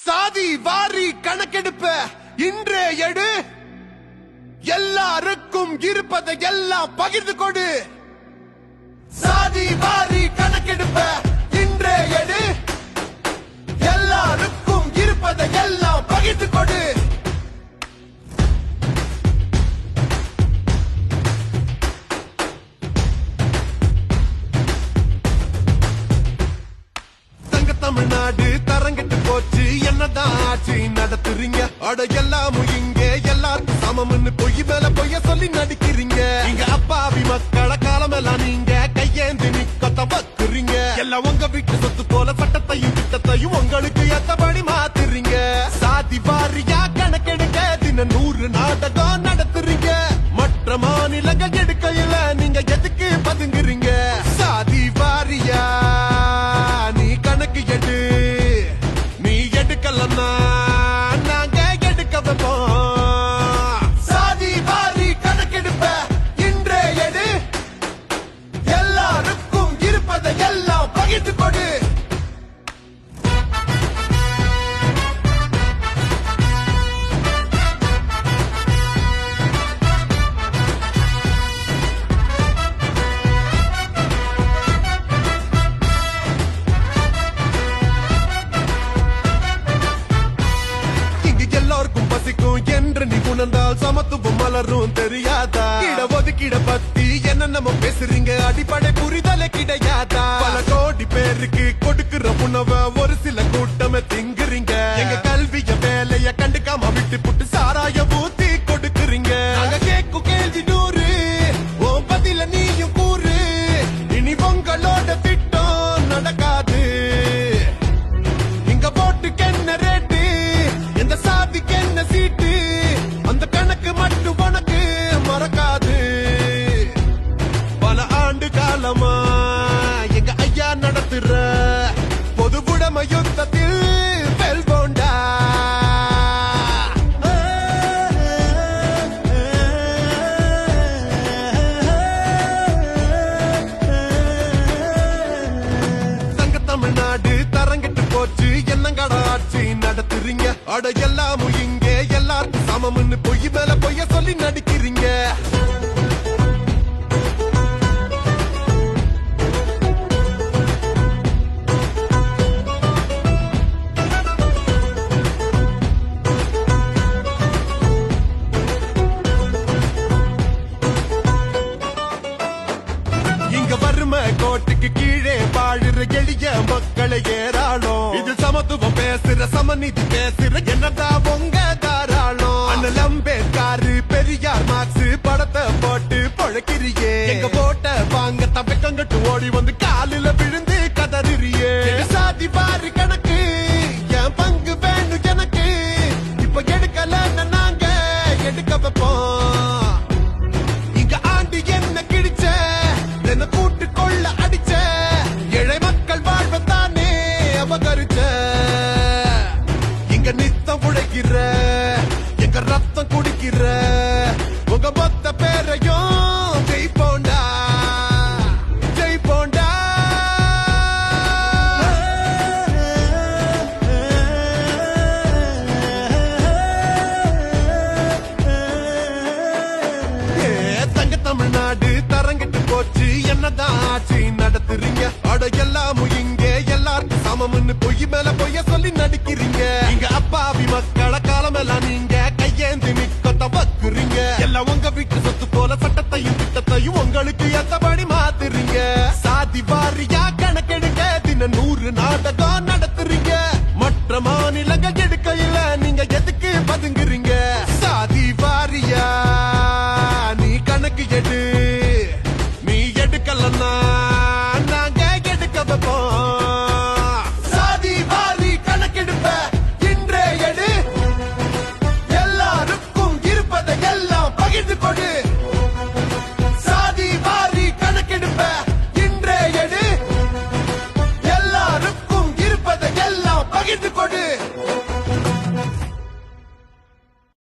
சாதி வாரி கணக்கெடுப்ப இன்றே எடு, எல்லாருக்கும் இருப்பதை எல்லாம் பகிர்ந்து கொடு. சாதி வாரி கணக்கெடுப்ப இன்றே எடு, எல்லாருக்கும் இருப்பதை எல்லாம் பகிர்ந்து கொடு. தமிழ்நாடு தரங்கிட்டு போச்சு, என்னதான் ஆட்சி நடத்துறீங்க? அட எல்லாமும் இங்க எல்லாருக்கும் சமம்னு பொய் மேல பொய்ய சொல்லி நடிக்கிறீங்க. இங்க அப்பாவி மக்களை காலமெல்லாம் நீங்க கையேந்தி நிக்கத்த வைக்கிறீங்க. எல்லாம் உங்க வீட்டு சொத்து போல சட்டத்தையும் திட்டத்தையும் உங்களுக்கு ஏத்தபடி மாத்துறீங்க. சாதி வாரியா கணக்கெடுக்க தின 100 நாடகம் நடத்துறீங்க. மற்ற மாநிலங்கள் எடுக்கையில நீங்க எதுக்கு பதுங்குறீங்க? சாதி வாரியா நீ எடுக்கலன்னா நாங்க எடுக்க வைப்போம். சாதி வாரி கணக்கெடுப்ப இன்றே எடு, எல்லாருக்கும் இருப்பதை எல்லாம் பகிர்ந்து கொடு. என்று நீ உணர்ந்தால் சமத்துவம் மலரும் தெரியாதா? இடஒதுக்கீட பத்தி என்னென்னமோ பேசுறீங்க, அடிப்படை புரிதலே கிடையாதா? பல கோடி பேருக்கு கொடுக்கிற உணவை ஒரு சில கூட்டமே திங்குறீங்க. எங்க கல்விய வேலைய கண்டுக்காம விட்டு புட்டு சாராய ஊத்தி கொடுக்குறீங்க. நாங்க கேட்கும் கேள்வி 100, உன் பதில நீயும் கூறு. இனி உங்களோட திட்டம் நடக்காது. இங்க போட்டுக்கு என்ன ரேட்டு, எந்த சாதிக்கு என்ன சீட்டு, அந்த கணக்கு மட்டும் உனக்கு மறக்காது. பல ஆண்டு காலமா எங்க ஐயா நடத்துற பொது உடைமை யுத்தத்தில் வெல்வோண்டா. தங்க தமிழ்நாடு தரங்கிட்டு போச்சு, என்னங்கட ஆட்சி நடத்துறீங்க? அட எல்லாமும் இங்க எல்லாருக்கும் சமம்னு பொய் மேல பொய்ய சொல்லி நடிக்கிறீங்க. இங்க வறுமை கோட்டுக்கு கீழே வாழுற எளிய மக்களை ஏறாளம். இது சமத்துவம் பேசுற சமநீதி பேசுற என்னதான் உங்க தாராளம்? அண்ணல் அம்பேத்கர் பெரியார் மார்க்ஸ் படத்தை போட்டு பொழைக்கிறியே. எங்க போட்ட வாங்க தப்பக்கங்கட்டு ஓடி வந்து காலில விழுந்து கதறியே. சாதி வாரி கணக்கு என் பங்கு வேணும் எனக்கு, இப்ப எடுக்கல நாங்க எடுக்க வைப்போம். இங்க ஆண்டு என்ன கிடிச்ச என்ன கூட்டு கொள்ள அடிச்ச, ஏழை மக்கள் வாழ்வத்தானே அபகரிச்ச. இங்க நித்தம் உழைக்கிற எங்க ரத்தம் குடிக்கிற உங்க மொத்த பேரையும் ஜெயிப்போண்டா ஜெயிப்போண்டா. தங்க தமிழ்நாடு தரங்கிட்டு போச்சு, என்னதான் ஆட்சி நடத்துறீங்க? அட எல்லாமும் இங்க எல்லாருக்கும் சமம்னு பொய் மேல பொய்ய சொல்லி நடிக்கிறீங்க. இங்க அப்பாவி மக்களை காலமெல்லாம் நீங்க கையேந்தி நிக்கத்த வைக்கிறீங்க. எல்லாம் உங்க வீட்டு சொத்து போல சட்டத்தையும் திட்டத்தையும் உங்களுக்கு ஏத்தபடி மாத்துறீங்க. சாதி வாரியா கணக்கெடுக்க தின 100 நாடகம் நடத்துறீங்க. மற்ற மாநிலங்கள் எடுக்கையில நீங்க எதுக்கு பதுங்குறீங்க? சாதி வாரியா நீ கணக்கு எடு, நீ எடுக்கலன்னா